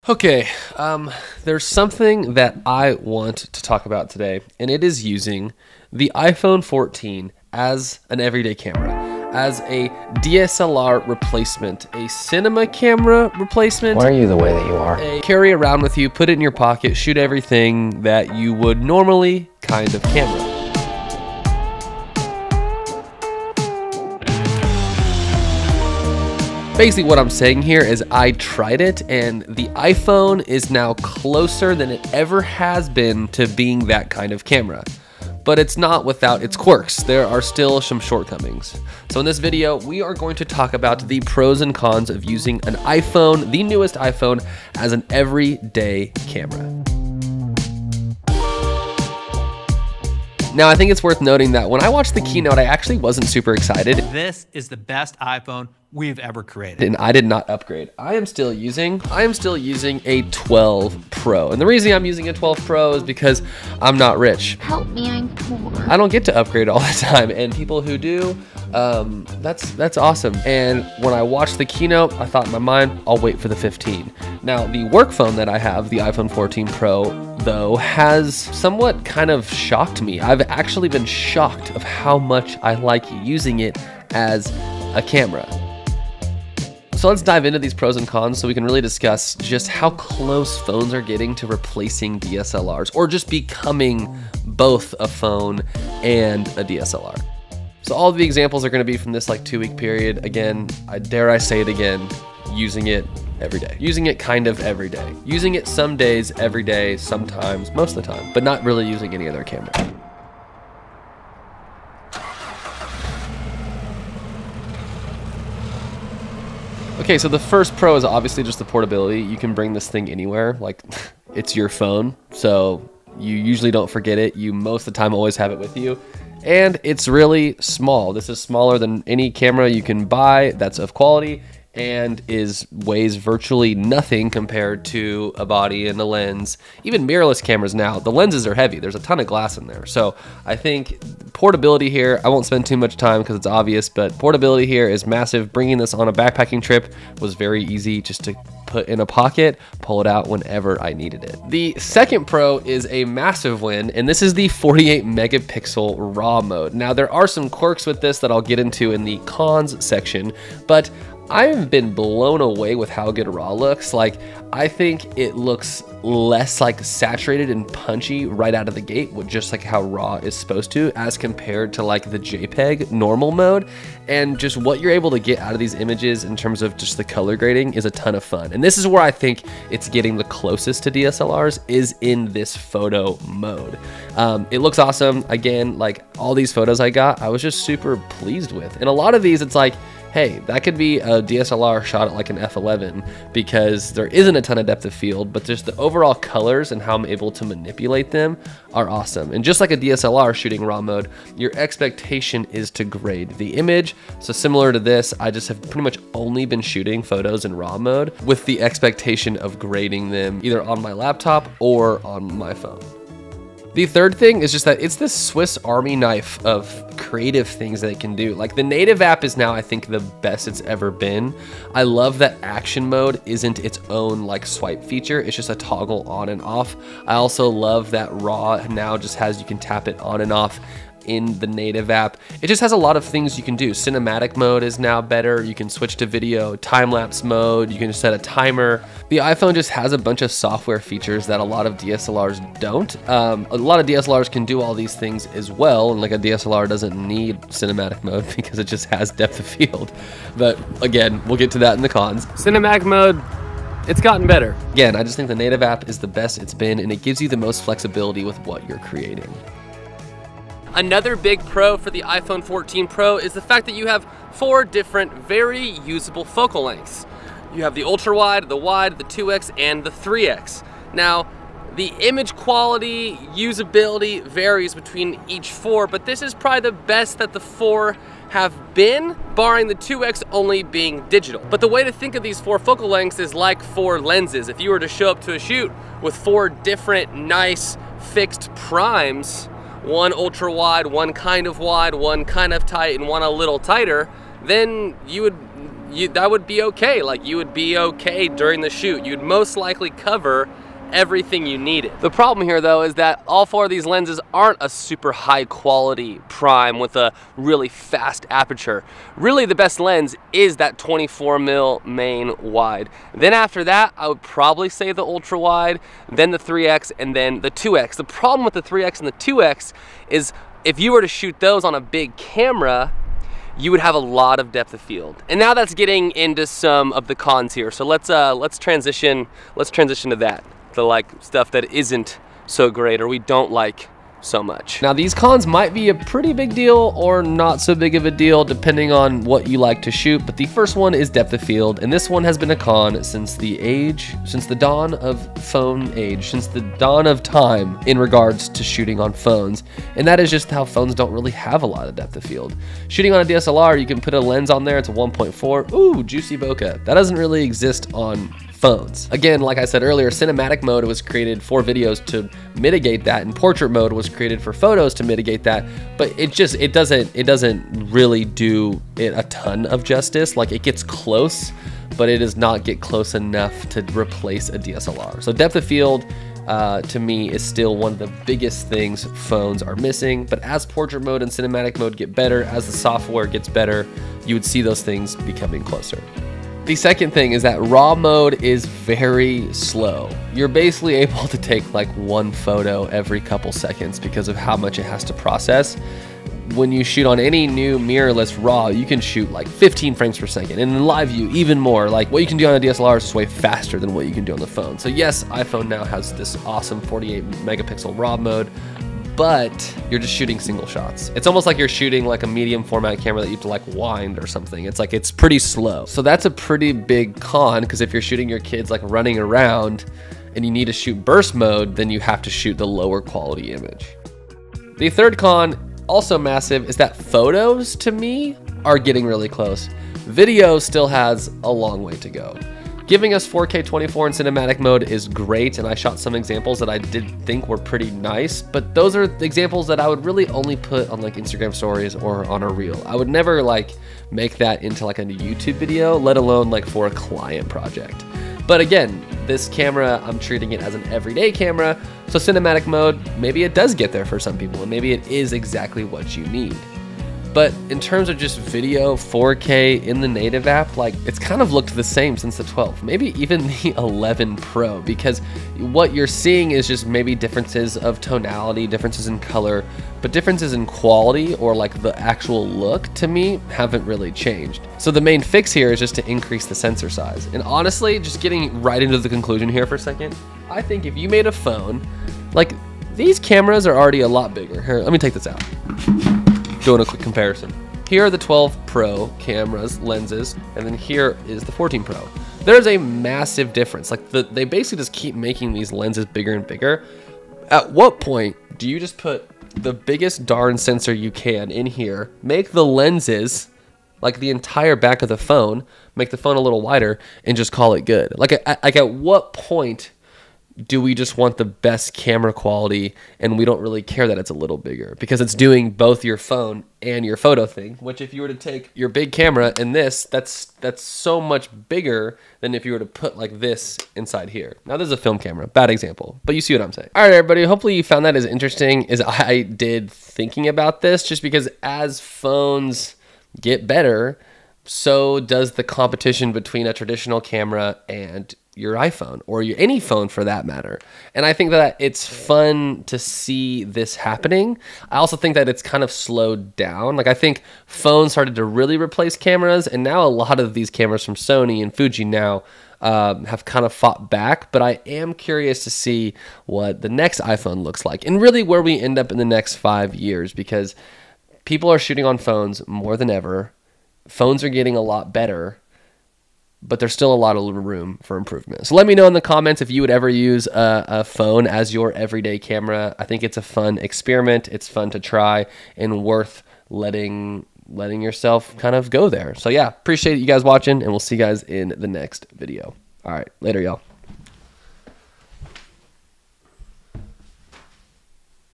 Okay, there's something that I want to talk about today, and it is using the iPhone 14 as an everyday camera, as a DSLR replacement, a cinema camera replacement. Why are you the way that you are? Carry around with you, put it in your pocket, shoot everything that you would normally kind of camera. Basically what I'm saying here is I tried it, and the iPhone is now closer than it ever has been to being that kind of camera. But it's not without its quirks. There are still some shortcomings. So in this video, we are going to talk about the pros and cons of using an iPhone, the newest iPhone, as an everyday camera. Now, I think it's worth noting that when I watched the keynote, I actually wasn't super excited. This is the best iPhone we've ever created. And I did not upgrade. I am still using a 12 Pro. And the reason I'm using a 12 Pro is because I'm not rich. Help me, I'm poor. I don't get to upgrade all the time, and people who do, that's awesome. And when I watched the keynote, I thought in my mind, I'll wait for the 15. Now, the work phone that I have, the iPhone 14 Pro, though, has somewhat kind of shocked me. I've actually been shocked of how much I like using it as a camera. So let's dive into these pros and cons so we can really discuss just how close phones are getting to replacing DSLRs, or just becoming both a phone and a DSLR. So all of the examples are going to be from this 2-week period. Again, dare I say it again, using it every day. Using it kind of every day. Using it some days, every day, sometimes, most of the time, but not really using any other camera. Okay, so the first pro is obviously just the portability. You can bring this thing anywhere, it's your phone, so you usually don't forget it. You most of the time always have it with you, and it's really small. This is smaller than any camera you can buy that's of quality, and weighs virtually nothing compared to a body and a lens. Even mirrorless cameras now, the lenses are heavy. There's a ton of glass in there. So I think portability here, I won't spend too much time because it's obvious, but portability here is massive. Bringing this on a backpacking trip was very easy, just to put in a pocket, pull it out whenever I needed it. The second pro is a massive win, and this is the 48 megapixel RAW mode. Now, there are some quirks with this that I'll get into in the cons section, but I've been blown away with how good RAW looks. I think it looks less saturated and punchy right out of the gate, with just how RAW is supposed to, as compared to the JPEG normal mode. And just what you're able to get out of these images in terms of just the color grading is a ton of fun. And this is where I think it's getting the closest to DSLRs, is in this photo mode. It looks awesome. Again, all these photos I got, I was just super pleased with. And a lot of these, it's hey, that could be a DSLR shot at an f11, because there isn't a ton of depth of field, but just the overall colors and how I'm able to manipulate them are awesome. And just like a DSLR shooting RAW mode, your expectation is to grade the image. So similar to this, I just have pretty much only been shooting photos in RAW mode with the expectation of grading them either on my laptop or on my phone. The third thing is just that it's this Swiss Army knife of creative things that it can do. The native app is now, I think, the best it's ever been. I love that action mode isn't its own swipe feature. It's just a toggle on and off. I also love that RAW now just has, you can tap it on and off in the native app. It just has a lot of things you can do. Cinematic mode is now better. You can switch to video, time-lapse mode. You can set a timer. The iPhone just has a bunch of software features that a lot of DSLRs don't. A lot of DSLRs can do all these things as well, and a DSLR doesn't need cinematic mode because it just has depth of field. But again, we'll get to that in the cons. Cinematic mode, it's gotten better. Again, I just think the native app is the best it's been, and it gives you the most flexibility with what you're creating. Another big pro for the iPhone 14 Pro is the fact that you have 4 different very usable focal lengths. You have the ultra wide, the wide, the 2x, and the 3x. Now, the image quality, usability varies between each 4, but this is probably the best that the 4 have been, barring the 2x only being digital. But the way to think of these 4 focal lengths is like 4 lenses. If you were to show up to a shoot with 4 different nice fixed primes, one ultra wide, one kind of wide, one kind of tight, and one a little tighter, then you would that would be okay. Like, you would be okay during the shoot. You'd most likely cover everything you needed. The problem here though is that all 4 of these lenses aren't a super high quality prime with a really fast aperture. Really the best lens is that 24mm main wide. Then after that, I would probably say the ultra wide, then the 3x, and then the 2x. The problem with the 3x and the 2x is if you were to shoot those on a big camera, you would have a lot of depth of field. And now that's getting into some of the cons here. So let's transition to that. The like stuff that isn't so great or we don't like so much. Now these cons might be a pretty big deal or not so big of a deal depending on what you like to shoot, but the first one is depth of field, and this one has been a con since the dawn of phone age, since the dawn of time in regards to shooting on phones, and that is just how phones don't really have a lot of depth of field. Shooting on a DSLR, you can put a lens on there, it's a 1.4, ooh, juicy bokeh. That doesn't really exist on phones. Again, like I said earlier, cinematic mode was created for videos to mitigate that, and portrait mode was created for photos to mitigate that, but it doesn't really do it a ton of justice. Like, it gets close, but it does not get close enough to replace a DSLR. So depth of field to me is still one of the biggest things phones are missing, but as portrait mode and cinematic mode get better, as the software gets better, you would see those things becoming closer. The second thing is that RAW mode is very slow. You're basically able to take like 1 photo every couple seconds because of how much it has to process. When you shoot on any new mirrorless RAW, you can shoot like 15 frames per second, and in live view even more. Like, what you can do on a DSLR is just way faster than what you can do on the phone. So yes, iPhone now has this awesome 48 megapixel RAW mode, but you're just shooting single shots. It's almost like you're shooting like a medium format camera that you have to like wind or something. It's like, it's pretty slow. So that's a pretty big con, because if you're shooting your kids like running around and you need to shoot burst mode, then you have to shoot the lower quality image. The third con, also massive, is that photos to me are getting really close. Video still has a long way to go. Giving us 4K 24 in cinematic mode is great, and I shot some examples that I did think were pretty nice, but those are examples that I would really only put on like Instagram stories or on a reel. I would never like make that into like a YouTube video, let alone like for a client project. But again, this camera, I'm treating it as an everyday camera, so cinematic mode, maybe it does get there for some people, and maybe it is exactly what you need. But in terms of just video 4K in the native app, like, it's kind of looked the same since the 12, maybe even the 11 Pro, because what you're seeing is just maybe differences of tonality, differences in color, but differences in quality or like the actual look to me haven't really changed. So the main fix here is just to increase the sensor size. And honestly, just getting right into the conclusion here for a second, I think if you made a phone, like, these cameras are already a lot bigger. Here, let me take this out. Doing a quick comparison. Here are the 12 Pro cameras, lenses, and then here is the 14 Pro. There's a massive difference. Like, they basically just keep making these lenses bigger and bigger. At what point do you just put the biggest darn sensor you can in here, make the lenses like the entire back of the phone, make the phone a little wider, and just call it good? Like at what point do we just want the best camera quality and we don't really care that it's a little bigger, because it's doing both your phone and your photo thing, which if you were to take your big camera and this, that's so much bigger than if you were to put like this inside here. Now this is a film camera, bad example, but you see what I'm saying. All right, everybody, hopefully you found that as interesting as I did thinking about this, just because as phones get better, so does the competition between a traditional camera and your iPhone, or any phone for that matter. And I think that it's fun to see this happening. I also think that it's kind of slowed down. Like, I think phones started to really replace cameras, and now a lot of these cameras from Sony and Fuji now have kind of fought back. But I am curious to see what the next iPhone looks like, and really where we end up in the next 5 years, because people are shooting on phones more than ever. Phones are getting a lot better, but there's still a lot of room for improvement. So let me know in the comments if you would ever use a phone as your everyday camera. I think it's a fun experiment. It's fun to try and worth letting yourself kind of go there. So yeah, appreciate you guys watching, and we'll see you guys in the next video. All right, later, y'all.